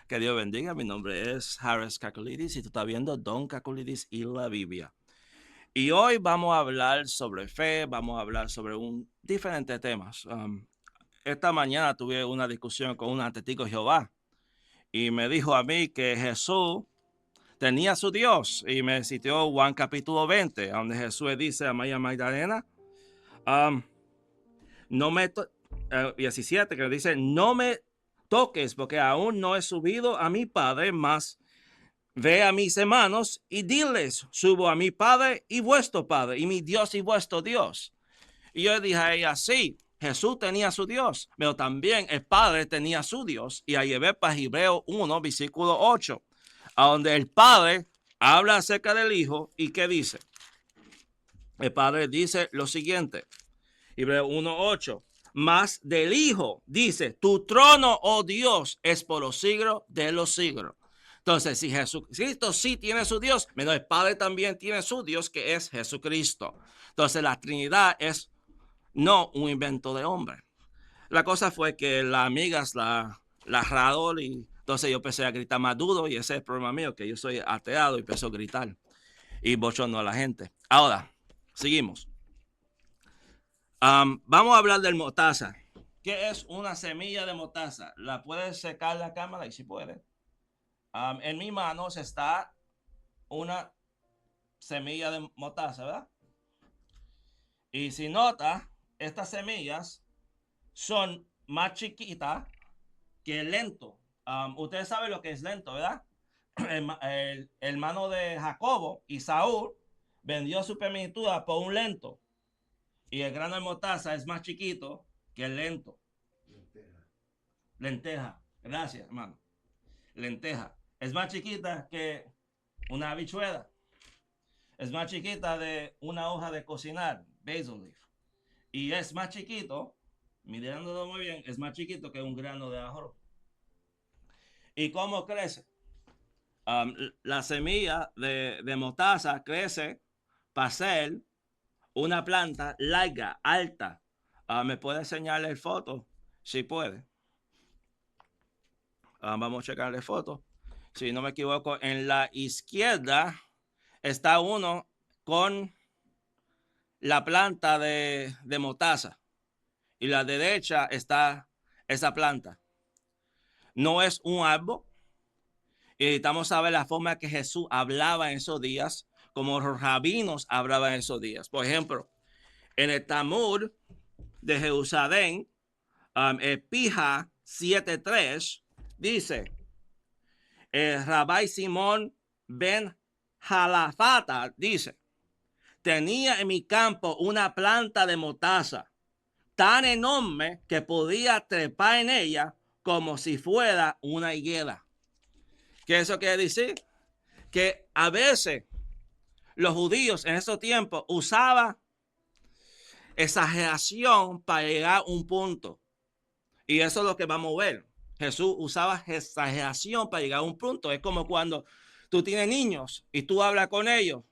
Que Dios bendiga. Mi nombre es Harris Kakulidis y tú estás viendo Don Kakulidis y la Biblia. Y hoy vamos a hablar sobre fe, vamos a hablar sobre diferentes temas. Esta mañana tuve una discusión con un testigo de Jehová y me dijo a mí que Jesús tenía su Dios y me citó Juan capítulo 20, donde Jesús dice a María Magdalena, um, no me 17, que dice, no me toques porque aún no he subido a mi Padre, más ve a mis hermanos y diles, subo a mi Padre y vuestro Padre, y mi Dios y vuestro Dios. Y yo dije a ella, sí, Jesús tenía su Dios, pero también el Padre tenía su Dios. Y ahí ve para Hebreos 1, versículo 8, a donde el Padre habla acerca del Hijo y ¿qué dice? El Padre dice lo siguiente, Hebreos 1, 8, más del Hijo dice, tu trono, oh Dios, es por los siglos de los siglos. Entonces, si Jesucristo sí tiene su Dios, menos el Padre también tiene su Dios, que es Jesucristo. Entonces, la Trinidad es no un invento de hombre. La cosa fue que las amigas la radaron y entonces yo empecé a gritar más duro y ese es el problema mío, que yo soy ateado y empecé a gritar y bochorno a la gente. Ahora, seguimos. Vamos a hablar del mostaza. ¿Qué es una semilla de mostaza? ¿La puedes secar la cámara? Y si puede. En mi mano está una semilla de mostaza, ¿verdad? Y si nota, estas semillas son más chiquitas que el lento. Ustedes saben lo que es lento, ¿verdad? El hermano de Jacobo, Isaú, vendió su primogenitura por un lento. Y el grano de mostaza es más chiquito que el lento. Lenteja. Gracias, hermano. Lenteja. Es más chiquita que una habichuela. Es más chiquita de una hoja de cocinar, basil leaf. Y es más chiquito, mirándolo muy bien, es más chiquito que un grano de arroz. ¿Y cómo crece? La semilla de mostaza crece para ser una planta larga, alta. ¿Me puede enseñarle foto? Si puede. Vamos a checarle foto. Si no me equivoco, en la izquierda está uno con la planta de mostaza y la derecha está esa planta. No es un árbol. Y necesitamos saber la forma que Jesús hablaba en esos días, como los rabinos hablaban en esos días. Por ejemplo, en el Talmud de Jerusalén, Epija 7.3, dice, el Rabbi Simón ben Jalafata dice, tenía en mi campo una planta de mostaza tan enorme que podía trepar en ella como si fuera una higuera. ¿Qué eso quiere decir? Que a veces los judíos en esos tiempos usaban exageración para llegar a un punto. Y eso es lo que vamos a ver. Jesús usaba exageración para llegar a un punto. Es como cuando tú tienes niños y tú hablas con ellos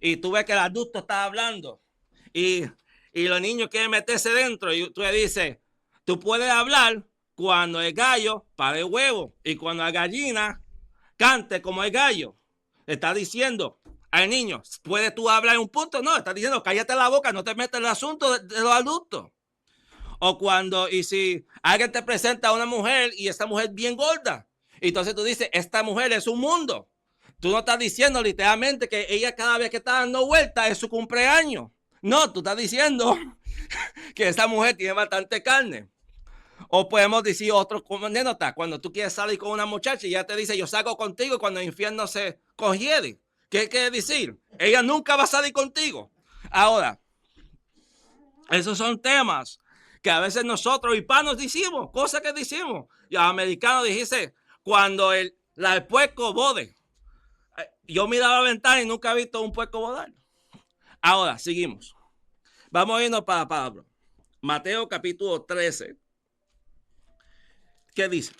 y tú ves que el adulto está hablando y, y los niños quieren meterse dentro y tú le dices, tú puedes hablar cuando el gallo para el huevo y cuando la gallina cante como el gallo. Está diciendo al niño, ¿puedes tú hablar en un punto? No, está diciendo, cállate la boca, no te metas en el asunto de los adultos. O cuando, y si alguien te presenta a una mujer y esta mujer bien gorda, y entonces tú dices, esta mujer es un mundo. Tú no estás diciendo literalmente que ella cada vez que está dando vuelta es su cumpleaños. No, tú estás diciendo que esta mujer tiene bastante carne. O podemos decir otro anécdota, cuando tú quieres salir con una muchacha y ella te dice, yo salgo contigo cuando el infierno se congiere. ¿Qué quiere decir? Ella nunca va a salir contigo. Ahora, esos son temas que a veces nosotros hispanos decimos, cosas que decimos. Y los americanos dijiste, cuando el puerco bode. Yo miraba la ventana y nunca he visto un puerco bodar. Ahora, seguimos. Vamos a irnos para Pablo. Mateo capítulo 13. ¿Qué dice?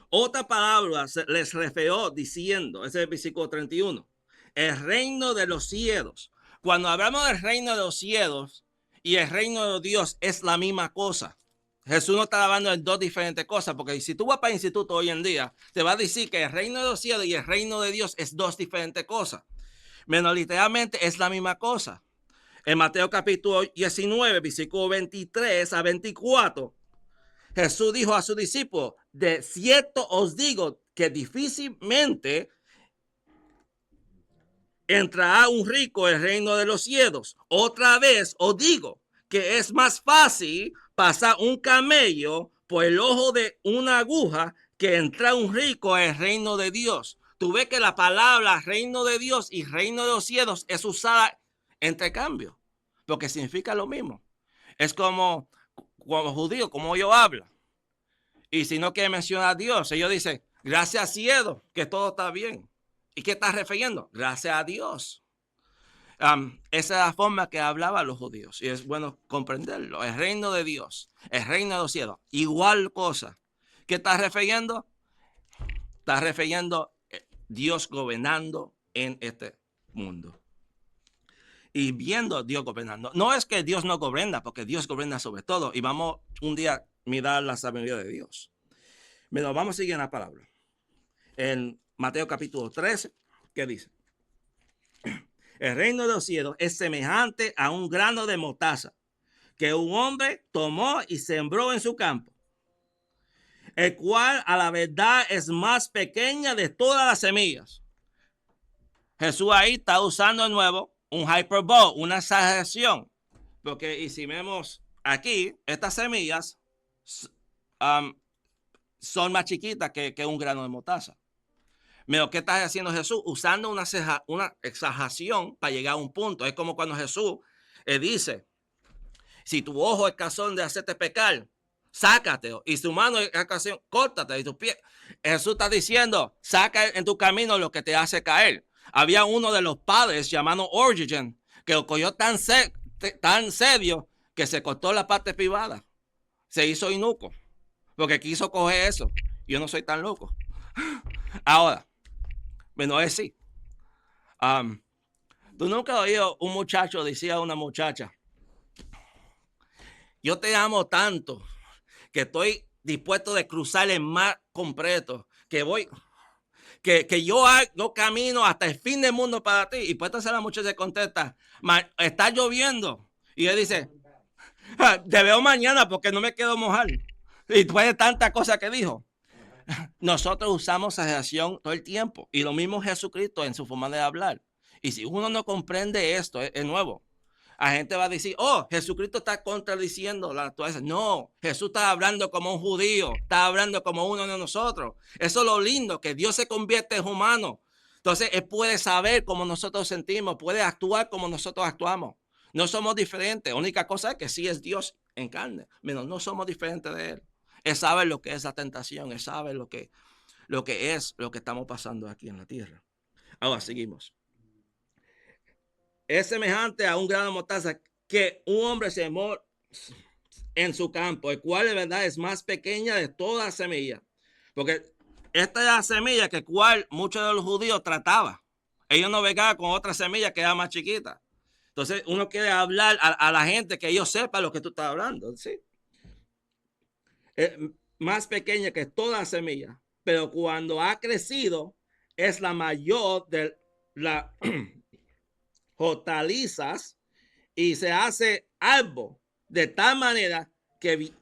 Otra palabra les refirió diciendo, ese es el versículo 31, el reino de los cielos. Cuando hablamos del reino de los cielos y el reino de Dios es la misma cosa. Jesús no está hablando de dos diferentes cosas, porque si tú vas para el instituto hoy en día, te va a decir que el reino de los cielos y el reino de Dios es dos diferentes cosas. Menos literalmente es la misma cosa. En Mateo capítulo 19, versículo 23 a 24, Jesús dijo a sus discípulos, de cierto os digo que difícilmente entrará un rico en el reino de los cielos. Otra vez os digo que es más fácil pasar un camello por el ojo de una aguja que entrar un rico en el reino de Dios. Tú ves que la palabra reino de Dios y reino de los cielos es usada entre cambio, porque significa lo mismo. Es como judíos, como ellos hablan. Y si no quieren mencionar a Dios, ellos dicen, gracias cielo, que todo está bien. ¿Y qué estás refiriendo? Gracias a Dios. Esa es la forma que hablaban los judíos. Y es bueno comprenderlo. El reino de Dios, el reino de los cielos, igual cosa. ¿Qué estás refiriendo? Estás refiriendo Dios gobernando en este mundo. Y viendo a Dios gobernando. No es que Dios no gobierna, porque Dios gobierna sobre todo. Y vamos un día a mirar la sabiduría de Dios. Pero vamos a seguir en la palabra. En Mateo capítulo 13, ¿qué dice? El reino de los cielos es semejante a un grano de mostaza que un hombre tomó y sembró en su campo, el cual a la verdad es más pequeña de todas las semillas. Jesús ahí está usando de nuevo un hyperbole, una exageración, porque y si vemos aquí, estas semillas son más chiquitas que un grano de mostaza. Pero ¿qué está haciendo Jesús? Usando una exageración para llegar a un punto. Es como cuando Jesús dice, si tu ojo es cazón de hacerte pecar, sácate. Y su mano es ocasión, córtate. Y tu pie. Jesús está diciendo, saca en tu camino lo que te hace caer. Había uno de los padres llamado Origen, que lo cogió tan serio que se cortó la parte privada. Se hizo inuco, porque quiso coger eso. Yo no soy tan loco. Ahora, bueno, es sí. Tú nunca has oído un muchacho decía a una muchacha, yo te amo tanto que estoy dispuesto de cruzar el mar completo, que voy, que yo camino hasta el fin del mundo para ti. Y pues entonces la muchacha contesta, está lloviendo. Y él dice, te veo mañana porque no me quedo mojar. Y después de tantas cosas que dijo. Nosotros usamos exageración todo el tiempo. Y lo mismo Jesucristo en su forma de hablar. Y si uno no comprende esto, es nuevo. La gente va a decir, oh, Jesucristo está contradiciendo la naturaleza. No, Jesús está hablando como un judío, está hablando como uno de nosotros. Eso es lo lindo, que Dios se convierte en humano. Entonces, Él puede saber cómo nosotros sentimos, puede actuar como nosotros actuamos. No somos diferentes. La única cosa es que sí es Dios en carne, pero no somos diferentes de Él. Él sabe lo que es la tentación, Él sabe lo que es lo que estamos pasando aquí en la tierra. Ahora seguimos. Es semejante a un grano de mostaza que un hombre sembró en su campo, el cual de verdad es más pequeña de todas las semillas. Porque esta es la semilla que cual muchos de los judíos trataban. Ellos no vegaban con otra semilla que era más chiquita. Entonces uno quiere hablar a la gente que ellos sepan lo que tú estás hablando. ¿Sí? Más pequeña que todas las semillas. Pero cuando ha crecido es la mayor de la hortalizas y se hace árbol de tal manera que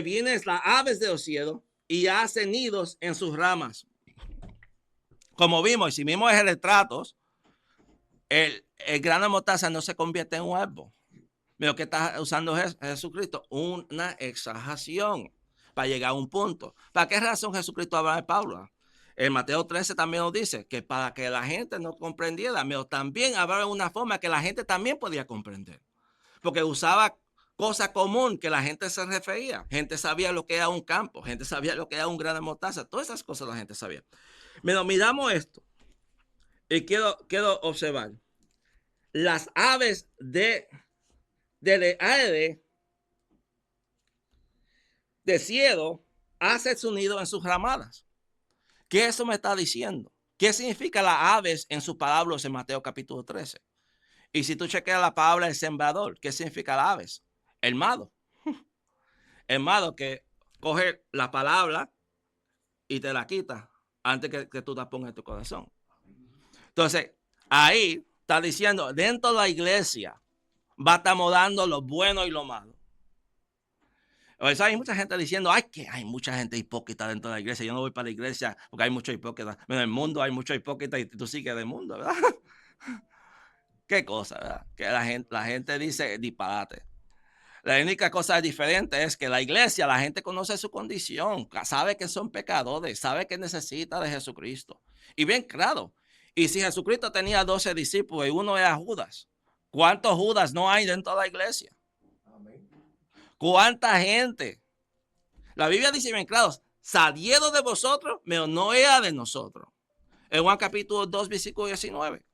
vienen las aves de los cielos y hacen nidos en sus ramas. Como vimos, y si vimos el retrato, el grano de mostaza no se convierte en un árbol. Pero que está usando Jesucristo, una exageración para llegar a un punto. ¿Para qué razón Jesucristo habla de Pablo? En Mateo 13 también nos dice que para que la gente no comprendiera, pero también hablaba de una forma que la gente también podía comprender. Porque usaba cosas comunes que la gente se refería. Gente sabía lo que era un campo, gente sabía lo que era un grano de mostaza. Todas esas cosas la gente sabía. Pero miramos esto y quiero observar. Las aves del aire de cielo hace su nido en sus ramadas. ¿Qué eso me está diciendo? ¿Qué significa las aves en sus palabras en Mateo capítulo 13? Y si tú chequeas la palabra el sembrador, ¿qué significa las aves? El malo. es malo que coge la palabra y te la quita antes que tú la pongas en tu corazón. Entonces, ahí está diciendo, dentro de la iglesia va a estar dando lo bueno y lo malo. O sea, hay mucha gente diciendo, ay, que hay mucha gente hipócrita dentro de la iglesia. Yo no voy para la iglesia porque hay muchos hipócritas. En el mundo hay muchos hipócritas y tú sigues del mundo, ¿verdad? Qué cosa, ¿verdad? Que la gente dice disparate. La única cosa diferente es que la iglesia, la gente conoce su condición, sabe que son pecadores, sabe que necesita de Jesucristo. Y bien claro, y si Jesucristo tenía 12 discípulos y uno era Judas, ¿cuántos Judas no hay dentro de la iglesia? ¿Cuánta gente? La Biblia dice bien claro, salieron de vosotros, pero no era de nosotros. En Juan capítulo 2, versículo 19.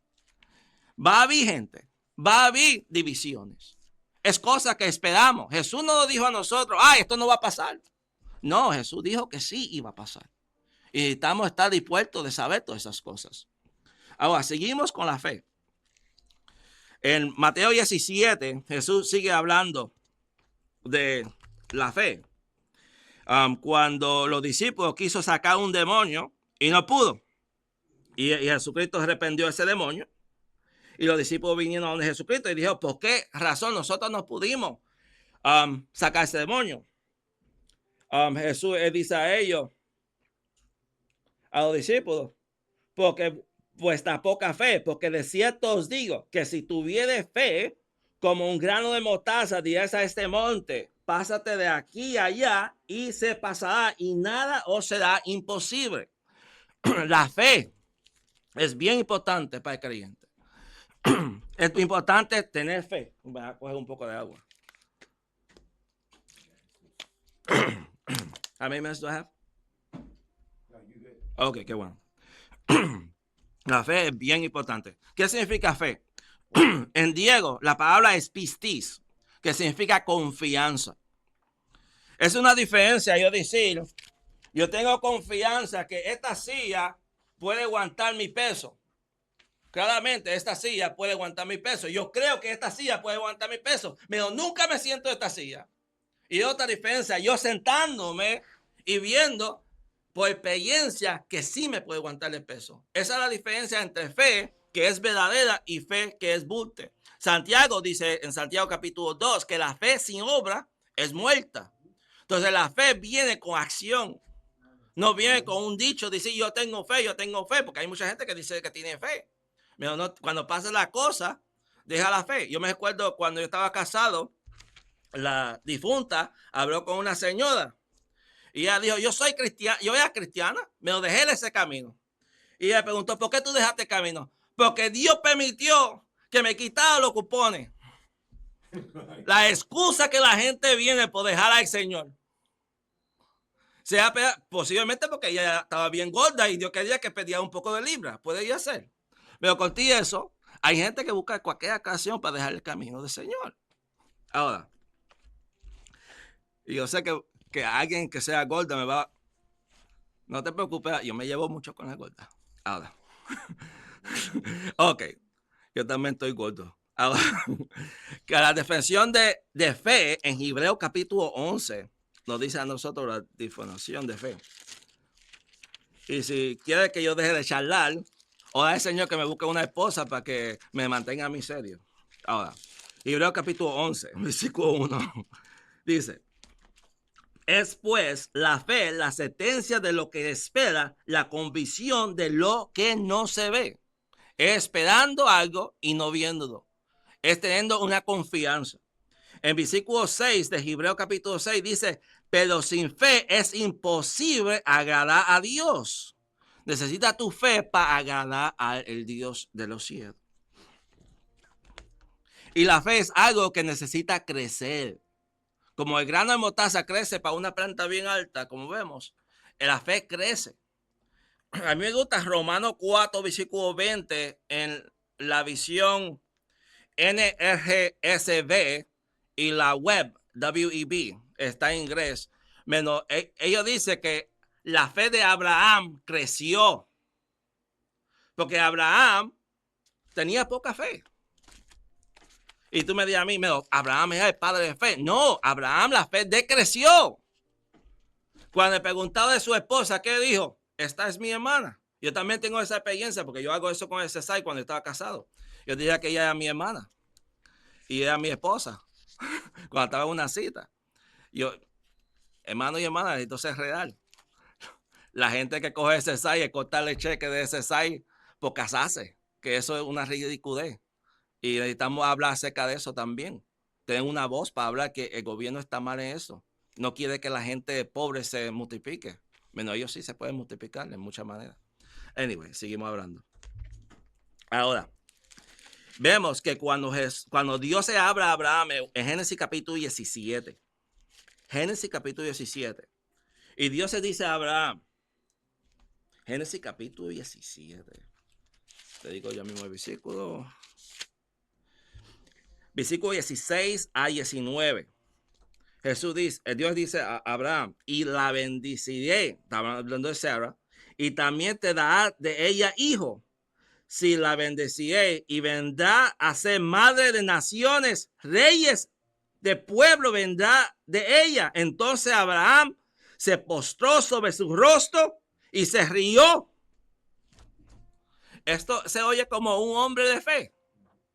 Va a haber gente, va a haber divisiones. Es cosa que esperamos. Jesús no lo dijo a nosotros, esto no va a pasar. No, Jesús dijo que sí iba a pasar. Y necesitamos estar dispuestos de saber todas esas cosas. Ahora, seguimos con la fe. En Mateo 17, Jesús sigue hablando de la fe. Cuando los discípulos quiso sacar un demonio y no pudo. Y Jesucristo reprendió a ese demonio. Y los discípulos vinieron a donde Jesucristo y dijeron, ¿por qué razón nosotros no pudimos sacar ese demonio? Jesús dice a ellos, a los discípulos, porque vuestra poca fe, porque de cierto os digo que si tuviere fe como un grano de mostaza, dirás a este monte, pásate de aquí a allá y se pasará y nada os será imposible. La fe es bien importante para el creyente. Es importante tener fe. Voy a coger un poco de agua. How many minutes do I have? Ok, qué bueno. La fe es bien importante. ¿Qué significa fe? En griego, la palabra es pistis, que significa confianza. Es una diferencia yo decir, yo tengo confianza que esta silla puede aguantar mi peso. Claramente, esta silla puede aguantar mi peso. Yo creo que esta silla puede aguantar mi peso, pero nunca me siento en esta silla. Y otra diferencia, yo sentándome y viendo por experiencia que sí me puede aguantar el peso. Esa es la diferencia entre fe que es verdadera y fe que es bulte. Santiago dice en Santiago capítulo 2 que la fe sin obra es muerta. Entonces la fe viene con acción. No viene con un dicho, decir yo tengo fe, porque hay mucha gente que dice que tiene fe. Pero no, cuando pasa la cosa, deja la fe. Yo me recuerdo cuando yo estaba casado, la difunta habló con una señora y ella dijo, yo soy cristiana, yo era cristiana, me lo dejé de ese camino. Y ella preguntó, ¿por qué tú dejaste el camino? Porque Dios permitió que me quitara los cupones. La excusa que la gente viene por dejar al Señor. Sea posiblemente porque ella estaba bien gorda y Dios quería que perdiera un poco de libra. Podría ser. Pero contigo eso, hay gente que busca cualquier ocasión para dejar el camino del Señor. Ahora, y yo sé que alguien que sea gorda me va. No te preocupes, yo me llevo mucho con la gorda. Ahora. Ok, yo también estoy gordo. Ahora, que la definición de fe en Hebreos capítulo 11 nos dice a nosotros la definición de fe. Y si quiere que yo deje de charlar, ora al Señor que me busque una esposa para que me mantenga a mí serio. Ahora, Hebreos capítulo 11, versículo 1, dice, es pues la fe, la sentencia de lo que espera, la convicción de lo que no se ve. Es esperando algo y no viéndolo. Es teniendo una confianza. En versículo 6 de Hebreos capítulo 6 dice, pero sin fe es imposible agradar a Dios. Necesita tu fe para agradar al Dios de los cielos. Y la fe es algo que necesita crecer. Como el grano de mostaza crece para una planta bien alta, como vemos, la fe crece. A mí me gusta Romanos 4, versículo 20, en la visión NRGSB y la web WEB, está en inglés. Menos, ellos dicen que la fe de Abraham creció, porque Abraham tenía poca fe. Y tú me dices a mí, Abraham es el padre de fe. No, Abraham la fe decreció. Cuando le preguntaba de su esposa, ¿qué dijo? Esta es mi hermana. Yo también tengo esa experiencia porque yo hago eso con el Cesar cuando estaba casado. Yo dije que ella era mi hermana y era mi esposa cuando estaba en una cita. Yo, hermano y hermana, necesito ser real. La gente que coge ese Cesar y cortarle cheque de ese Cesar por casarse, que eso es una ridiculez. Y necesitamos hablar acerca de eso también. Tener una voz para hablar que el gobierno está mal en eso. No quiere que la gente pobre se multiplique. Bueno, ellos sí se pueden multiplicar de muchas maneras. Anyway, seguimos hablando. Ahora, vemos que cuando Dios se habla a Abraham en Génesis capítulo 17, Génesis capítulo 17, y Dios se dice a Abraham, Génesis capítulo 17, te digo yo mismo el versículo, versículo 16 a 19. Jesús dice, Dios dice a Abraham, y la bendeciré, estaba hablando de Sara, y también te dará de ella hijo, si la bendeciré, y vendrá a ser madre de naciones, reyes de pueblo vendrá de ella. Entonces Abraham se postró sobre su rostro y se rió. Esto se oye como un hombre de fe.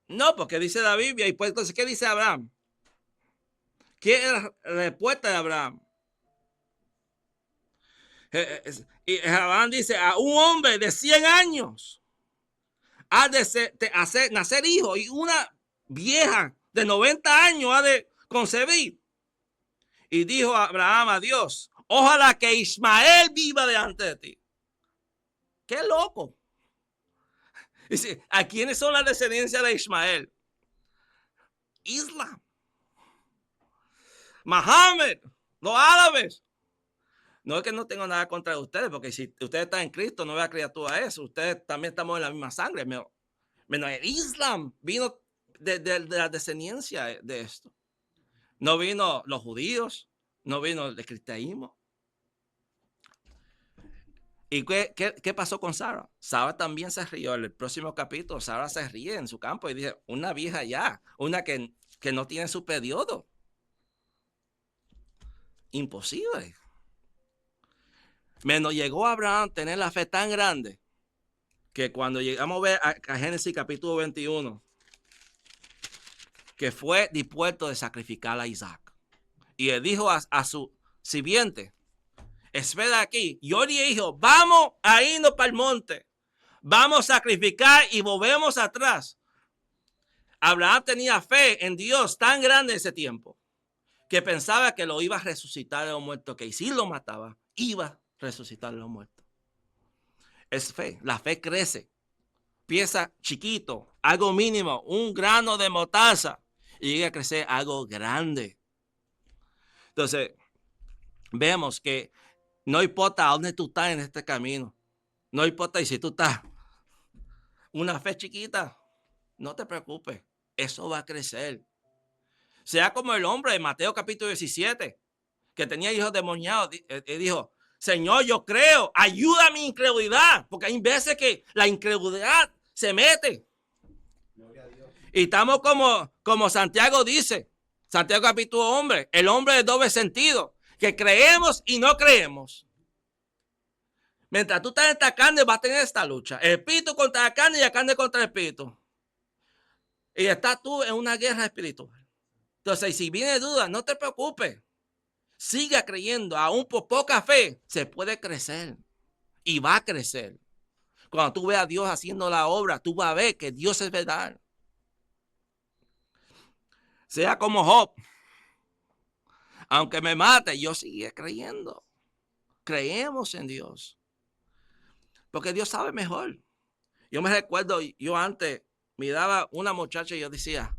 No, porque dice la Biblia, y pues entonces, ¿qué dice Abraham? ¿Qué es la respuesta de Abraham? Y Abraham dice, a un hombre de 100 años ha de hacer nacer hijo, y una vieja de 90 años ha de concebir. Y dijo Abraham a Dios, ojalá que Ismael viva delante de ti. ¡Qué loco! Dice, ¿a quiénes son las descendencias de Ismael? Islam, Mohammed, los árabes. No es que no tengo nada contra ustedes, porque si ustedes están en Cristo, no vea criatura eso. Ustedes también estamos en la misma sangre. Menos el Islam vino de la descendencia de esto. No vino los judíos, no vino el cristianismo. ¿Y qué pasó con Sara? Sara también se rió. En el próximo capítulo, Sara se ríe en su campo y dice, una vieja ya, una que no tiene su periodo. Imposible. Menos llegó a Abraham a tener la fe tan grande que cuando llegamos a ver a Génesis capítulo 21, que fue dispuesto de sacrificar a Isaac. Y él dijo a su sirviente, espera aquí, yo le dije, vamos a irnos para el monte, vamos a sacrificar y volvemos atrás. Abraham tenía fe en Dios tan grande ese tiempo que pensaba que lo iba a resucitar de los muertos, que si lo mataba, iba a resucitar de los muertos. Es fe, la fe crece, empieza chiquito, algo mínimo, un grano de mostaza, y llega a crecer algo grande. Entonces, vemos que no importa dónde tú estás en este camino, no importa y si tú estás una fe chiquita, no te preocupes, eso va a crecer. Sea como el hombre de Mateo capítulo 17, que tenía hijos demoniados, dijo, Señor, yo creo, ayuda a mi incredulidad, porque hay veces que la incredulidad se mete. Y estamos como Santiago dice, Santiago capítulo hombre, el hombre de doble sentido, que creemos y no creemos. Mientras tú estás en esta carne, vas a tener esta lucha. El espíritu contra la carne y la carne contra el espíritu. Y estás tú en una guerra espiritual. Entonces, si viene duda, no te preocupes. Siga creyendo. Aún por poca fe, se puede crecer. Y va a crecer. Cuando tú veas a Dios haciendo la obra, tú vas a ver que Dios es verdad. Sea como Job. Aunque me mate, yo sigue creyendo. Creemos en Dios. Porque Dios sabe mejor. Yo me recuerdo, yo antes miraba una muchacha y yo decía,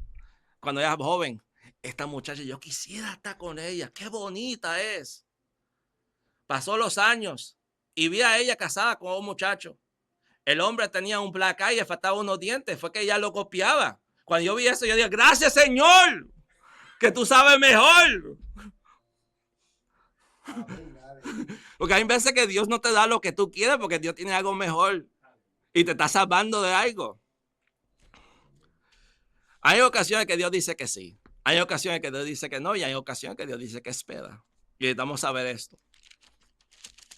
cuando era joven, esta muchacha, yo quisiera estar con ella. Qué bonita es. Pasó los años y vi a ella casada con un muchacho. El hombre tenía un black eye y le faltaban unos dientes. Fue que ella lo copiaba. Cuando yo vi eso, yo dije, gracias, Señor, que tú sabes mejor. Porque hay veces que Dios no te da lo que tú quieres porque Dios tiene algo mejor y te está salvando de algo. Hay ocasiones que Dios dice que sí. Hay ocasiones que Dios dice que no. Y hay ocasiones que Dios dice que espera. Y necesitamos saber esto.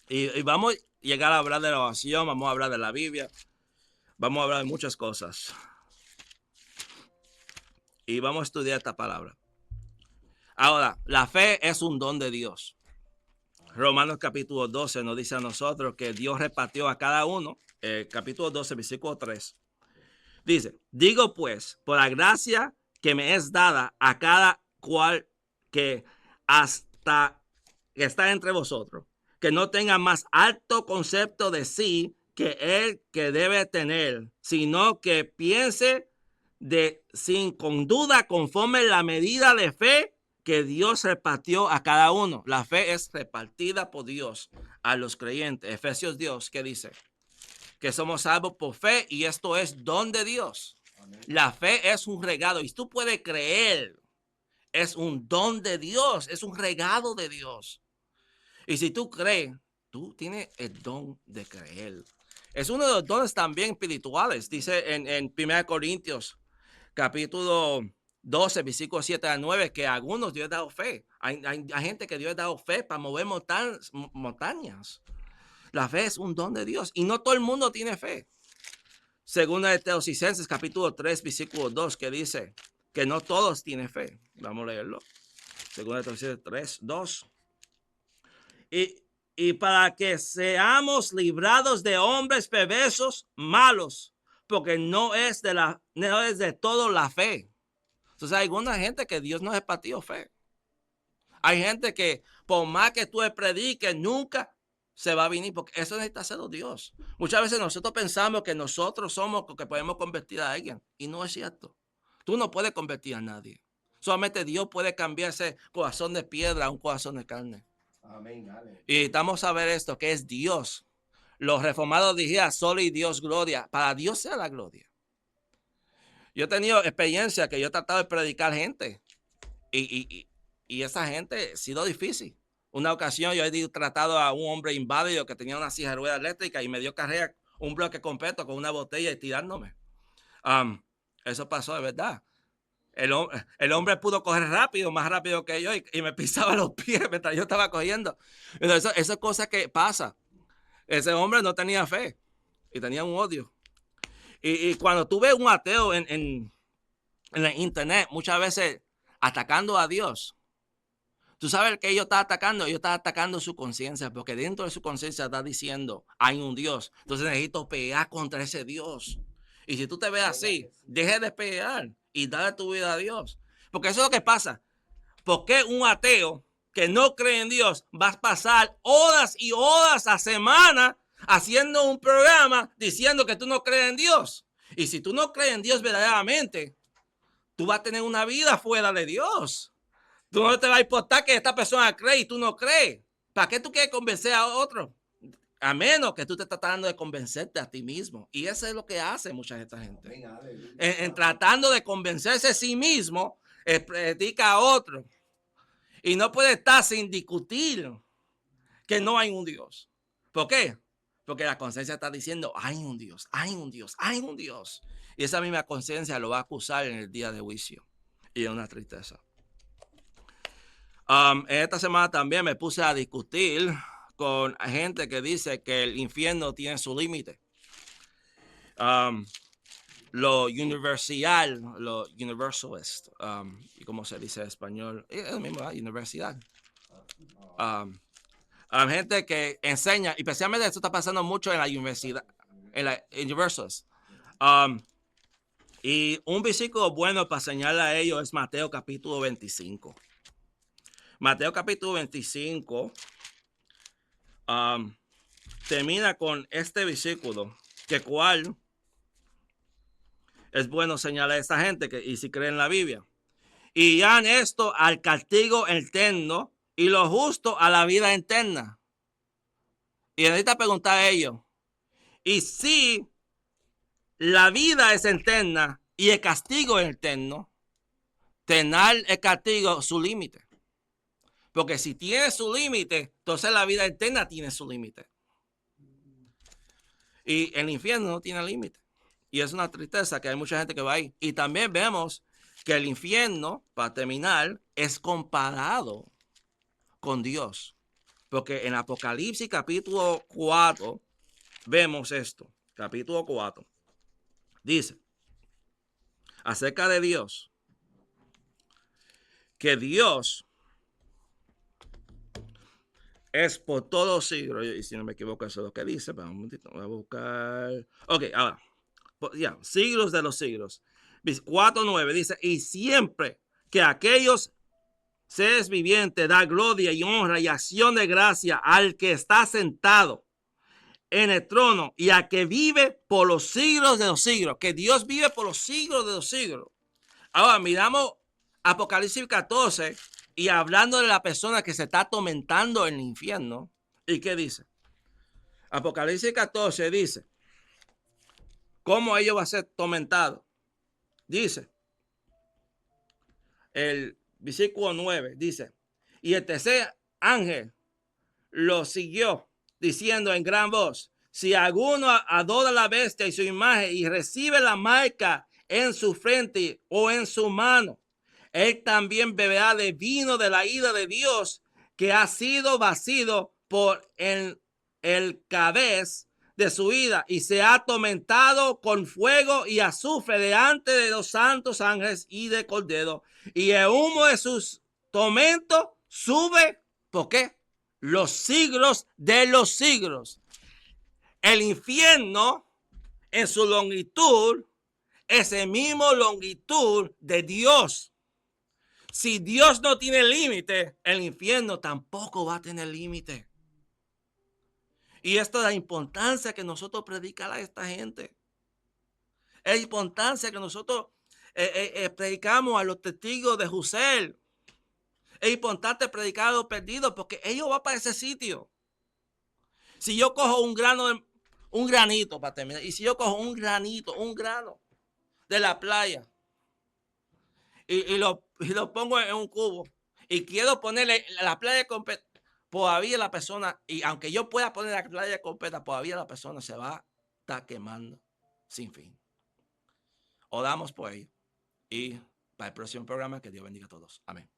Y vamos a llegar a hablar de la oración. Vamos a hablar de la Biblia. Vamos a hablar de muchas cosas. Y vamos a estudiar esta palabra. Ahora, la fe es un don de Dios. Romanos capítulo 12 nos dice a nosotros que Dios repartió a cada uno. Capítulo 12, versículo 3. Dice, digo pues, por la gracia que me es dada a cada cual que hasta que está entre vosotros, que no tenga más alto concepto de sí que él que debe tener, sino que piense sin con duda conforme la medida de fe que Dios repartió a cada uno. La fe es repartida por Dios a los creyentes. Efesios Dios, ¿qué dice? Que somos salvos por fe y esto es don de Dios. Amén. La fe es un regalo y tú puedes creer. Es un don de Dios, es un regalo de Dios. Y si tú crees, tú tienes el don de creer. Es uno de los dones también espirituales. Dice en 1 Corintios, capítulo 12, versículo 7 a 9, que a algunos Dios ha dado fe. Hay gente que Dios ha dado fe para mover montañas. La fe es un don de Dios y no todo el mundo tiene fe. Segunda de Tesalonicenses, capítulo 3, versículo 2, que dice que no todos tienen fe. Vamos a leerlo. Segunda de Tesalonicenses 3, 2. Y para que seamos librados de hombres perversos, malos, porque no es de todo la fe. Entonces hay alguna gente que Dios no es para ti fe. Hay gente que por más que tú prediques, nunca se va a venir, porque eso necesita hacerlo Dios. Muchas veces nosotros pensamos que nosotros somos los que podemos convertir a alguien, y no es cierto. Tú no puedes convertir a nadie. Solamente Dios puede cambiar ese corazón de piedra a un corazón de carne. Amén. Y necesitamos saber esto, que es Dios. Los reformados dijeron, solo y Dios gloria. Para Dios sea la gloria. Yo he tenido experiencia que yo he tratado de predicar gente. Y esa gente ha sido difícil. Una ocasión yo he tratado a un hombre inválido que tenía una silla de ruedas eléctrica y me dio carrera un bloque completo con una botella y tirándome. Eso pasó de verdad. El hombre pudo correr rápido, más rápido que yo, y me pisaba los pies mientras yo estaba cogiendo. Eso es cosa que pasa. Ese hombre no tenía fe y tenía un odio. Y cuando tú ves un ateo en el internet, muchas veces atacando a Dios, tú sabes que ellos están atacando. Ellos están atacando su conciencia, porque dentro de su conciencia está diciendo, hay un Dios. Entonces necesito pelear contra ese Dios. Y si tú te ves así, deje de pelear y dale tu vida a Dios. Porque eso es lo que pasa. ¿Por qué un ateo que no cree en Dios va a pasar horas y horas a semana haciendo un programa diciendo que tú no crees en Dios? Y si tú no crees en Dios verdaderamente, tú vas a tener una vida fuera de Dios. Tú no te va a importar que esta persona cree y tú no crees. ¿Para qué tú quieres convencer a otro? A menos que tú te estés tratando de convencerte a ti mismo. Y eso es lo que hace mucha esta gente. En tratando de convencerse a sí mismo, predica a otro. Y no puede estar sin discutir que no hay un Dios. ¿Por qué? Porque la conciencia está diciendo, hay un Dios, hay un Dios, hay un Dios. Y esa misma conciencia lo va a acusar en el día de juicio. Y es una tristeza. En esta semana también me puse a discutir con gente que dice que el infierno tiene su límite. Lo universalist, y como se dice en español, es lo mismo, universidad. Gente que enseña, especialmente esto está pasando mucho en la universidad, en la universalist. Y un versículo bueno para señalar a ellos es Mateo capítulo 25. Mateo capítulo 25 termina con este versículo, que cual es bueno señalar a esta gente que, y si creen en la Biblia. Y ya en esto al castigo eterno y lo justo a la vida eterna. Y necesita preguntar a ellos, y si la vida es eterna y el castigo es eterno, tener el castigo su límite. Porque si tiene su límite, entonces la vida eterna tiene su límite. Y el infierno no tiene límite. Y es una tristeza que hay mucha gente que va ahí. Y también vemos que el infierno, para terminar, es comparado con Dios. Porque en Apocalipsis capítulo 4 vemos esto. Capítulo 4 dice acerca de Dios, que Dios es por todos los siglos. Y si no me equivoco, eso es lo que dice. Pero un momentito, voy a buscar. Ok, ahora. Ya, siglos de los siglos. 4:9 dice, y siempre que aquellos seres vivientes da gloria y honra y acción de gracia al que está sentado en el trono y al que vive por los siglos de los siglos, que Dios vive por los siglos de los siglos. Ahora miramos Apocalipsis 14 y hablando de la persona que se está atormentando en el infierno. ¿Y qué dice? Apocalipsis 14 dice, ¿cómo ellos van a ser tormentados? Dice, el versículo 9 dice, y el tercer ángel lo siguió diciendo en gran voz, si alguno adora a la bestia y su imagen y recibe la marca en su frente o en su mano, él también beberá de vino de la ira de Dios que ha sido vaciado por el cabez de su ira y se ha atormentado con fuego y azufre delante de los santos ángeles y de Cordero. Y el humo de sus tormentos sube, ¿por qué? Los siglos de los siglos. El infierno en su longitud es el mismo longitud de Dios. Si Dios no tiene límite, el infierno tampoco va a tener límite. Y esto es la importancia que nosotros predicar a esta gente. Es la importancia que nosotros predicamos a los testigos de Jusel. Es importante predicar a los perdidos porque ellos van para ese sitio. Si yo cojo un granito para terminar, y si yo cojo un grano de la playa y lo pongo en un cubo y quiero ponerle la playa completa, todavía la persona, y aunque yo pueda poner la playa completa, todavía la persona se va a estar quemando sin fin. Oramos por ello y para el próximo programa que Dios bendiga a todos. Amén.